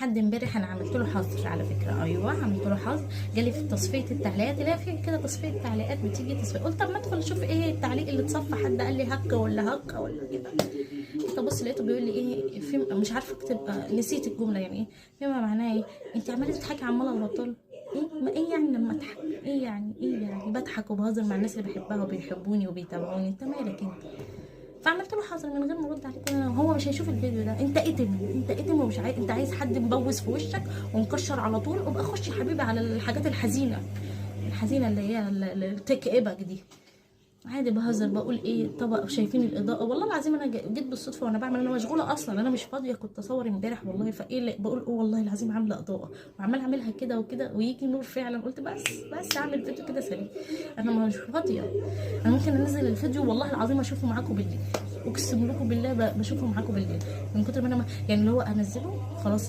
حد امبارح انا عملت له حظر على فكره، ايوه عملت له حظر، جالي في تصفيه التعليقات، لا في كده تصفيه تعليقات بتيجي تصفيه، قلت طب ما ادخل اشوف ايه التعليق اللي اتصفى، حد قال لي هكه ولا هكه ولا كده. جيت ابص لقيته بيقول لي ايه في، مش عارفه اكتب، نسيت الجمله يعني ايه، فيما معناه ايه، انت عماله تضحكي عماله وبطل ايه، ما ايه يعني لما اضحك، ايه يعني، ايه يعني بضحك وبهزر مع الناس اللي بحبها وبيحبوني وبيتابعوني، انت مالك انت. فعملت له حظر من غير ما ارد عليه، هو مش هيشوف الفيديو ده، انت اتم، انت اتم ومش عايز، انت عايز حد مبوس في وشك ومكشر على طول، ابقى خش يا حبيبي على الحاجات الحزينه، الحزينه اللي هي اللي تكئبك دي. عادي بهزر بقول ايه، طبق شايفين الاضاءه، والله العظيم انا جيت بالصدفه وانا بعمل، انا مشغوله اصلا انا مش فاضيه، كنت اصور امبارح والله، فايه اللي بقول والله العظيم عامله اضاءه وعمال اعملها كده وكده ويجي نور فعلا، قلت بس اعمل فيديو كده سريع، انا مش فاضيه. انا ممكن انزل الفيديو والله العظيم اشوفه معاكم بالليل، اقسم لكم بالله بشوفه معاكم بالليل من كتر ما انا يعني اللي هو انزله خلاص